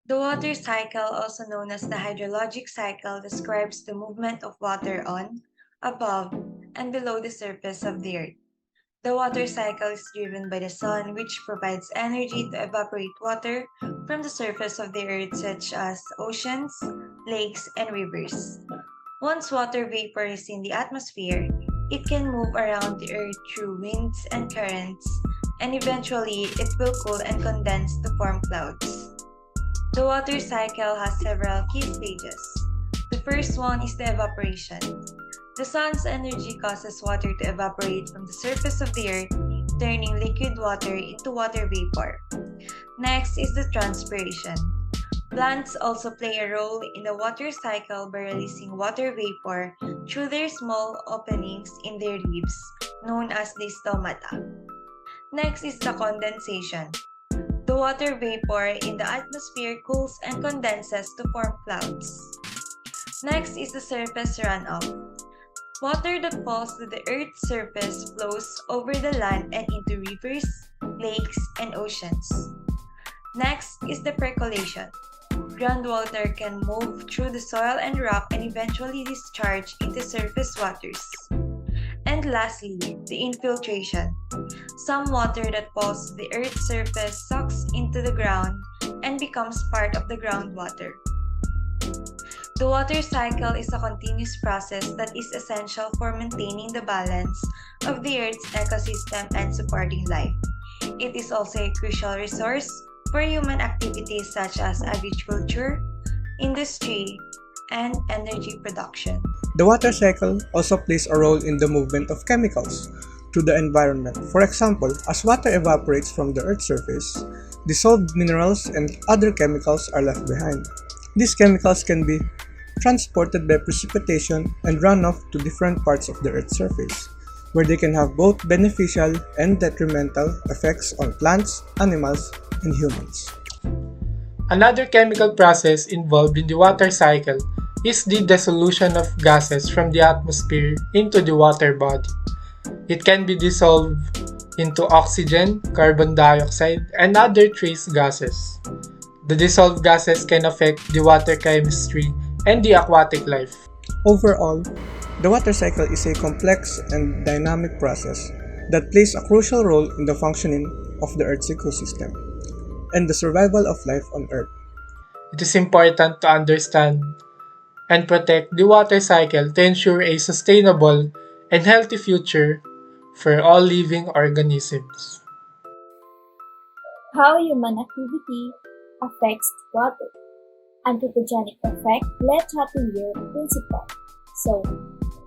The water cycle, also known as the hydrologic cycle, describes the movement of water on, above, and below the surface of the earth. The water cycle is driven by the sun, which provides energy to evaporate water from the surface of the earth, such as oceans, lakes, and rivers. Once water vapor is in the atmosphere, it can move around the earth through winds and currents, and eventually it will cool and condense to form clouds. The water cycle has several key stages. The first one is the evaporation. The sun's energy causes water to evaporate from the surface of the earth, turning liquid water into water vapor. Next is the transpiration. Plants also play a role in the water cycle by releasing water vapor through their small openings in their leaves, known as the stomata. Next is the condensation. The water vapor in the atmosphere cools and condenses to form clouds. Next is the surface runoff. Water that falls to the Earth's surface flows over the land and into rivers, lakes, and oceans. Next is the percolation. Groundwater can move through the soil and rock and eventually discharge into surface waters. And lastly, the infiltration. Some water that falls to the Earth's surface sucks into the ground and becomes part of the groundwater. The water cycle is a continuous process that is essential for maintaining the balance of the Earth's ecosystem and supporting life. It is also a crucial resource for human activities such as agriculture, industry, and energy production. The water cycle also plays a role in the movement of chemicals through the environment. For example, as water evaporates from the Earth's surface, dissolved minerals and other chemicals are left behind. These chemicals can be transported by precipitation and runoff to different parts of the Earth's surface, where they can have both beneficial and detrimental effects on plants, animals, and humans. Another chemical process involved in the water cycle is the dissolution of gases from the atmosphere into the water body. It can be dissolved into oxygen, carbon dioxide, and other trace gases. The dissolved gases can affect the water chemistry and the aquatic life. Overall, the water cycle is a complex and dynamic process that plays a crucial role in the functioning of the Earth's ecosystem and the survival of life on Earth. It is important to understand and protect the water cycle to ensure a sustainable and healthy future for all living organisms. How human activity affects water. Anthropogenic effect, Le Chatelier principle. So,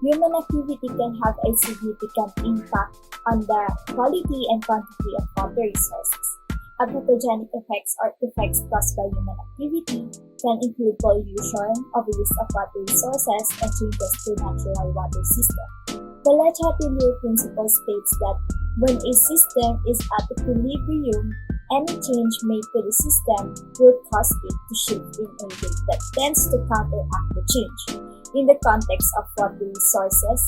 human activity can have a significant impact on the quality and quantity of water resources. Anthropogenic effects or effects caused by human activity can include pollution, overuse of water resources, and changes to natural water system. The Le Chatelier principle states that when a system is at equilibrium, any change made to the system will cause it to shift in a way that tends to counteract the change. In the context of water resources,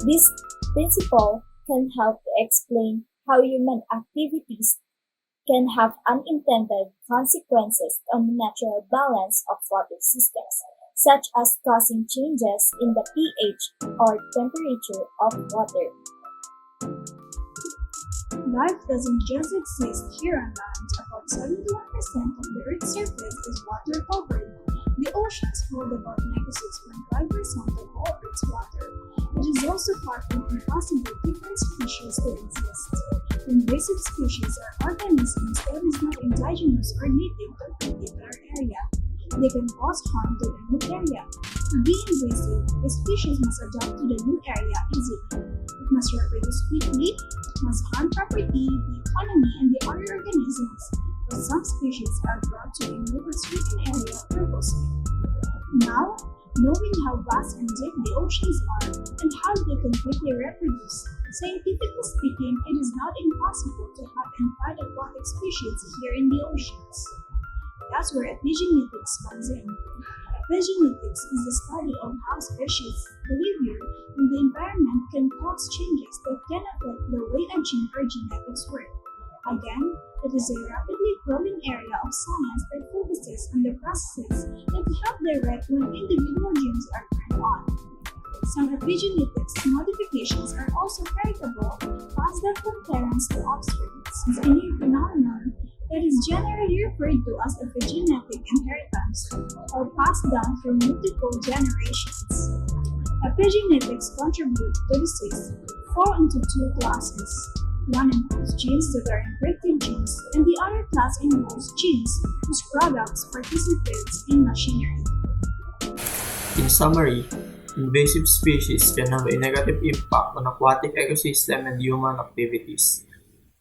this principle can help to explain how human activities can have unintended consequences on the natural balance of water systems, such as causing changes in the pH or temperature of water. Life doesn't just exist here on land. About 71% of the Earth's surface is water covered. The oceans hold about 96.5% of all Earth's water. It is also far from impossible different species to exist. Invasive species are organisms that is not indigenous or native to a particular area. They can cause harm to the new area. To be invasive, a species must adapt to the new area easily. It must reproduce quickly, it must harm property, the economy, and the other organisms, but some species are brought to a new or certain area purposely. Now, knowing how vast and deep the oceans are and how they can quickly reproduce, scientifically speaking, it is not impossible to have entire aquatic species here in the oceans. That's where epigenetics comes in. Epigenetics is the study of how species, behavior, and the environment can cause changes that can affect the way a gene or genetics work. Again, it is a rapidly growing area of science that focuses focuses on the processes that help direct when individual genes are turned on. Some epigenetics modifications are also heritable, passed down from parents to offspring. This is a new phenomenon that is generally referred to as epigenetic inheritance, or passed down from multiple generations. Epigenetics contribute to disease fall into two classes. One involves genes that are encrypted genes, and the other class involves genes whose products participate in machinery. In summary, invasive species can have a negative impact on aquatic ecosystem and human activities,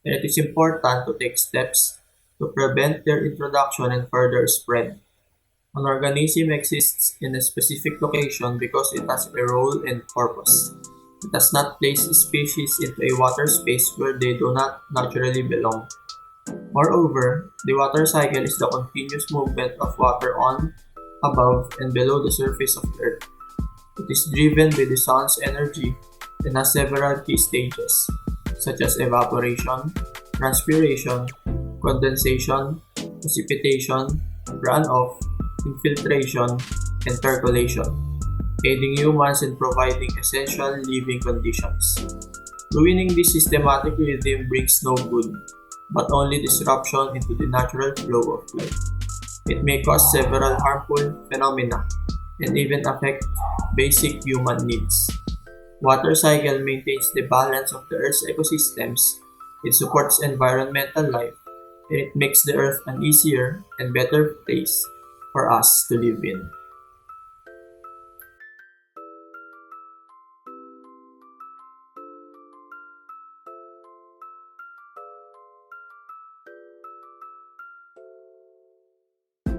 and it is important to take steps to prevent their introduction and further spread. An organism exists in a specific location because it has a role and purpose. It does not place species into a water space where they do not naturally belong. Moreover, the water cycle is the continuous movement of water on, above, and below the surface of the earth. It is driven by the sun's energy and has several key stages, such as evaporation, transpiration, condensation, precipitation, runoff, infiltration, and percolation, aiding humans in providing essential living conditions. Ruining this systematic rhythm brings no good, but only disruption into the natural flow of life. It may cause several harmful phenomena and even affect basic human needs. Water cycle maintains the balance of the Earth's ecosystems, it supports environmental life, and it makes the Earth an easier and better place for us to live in.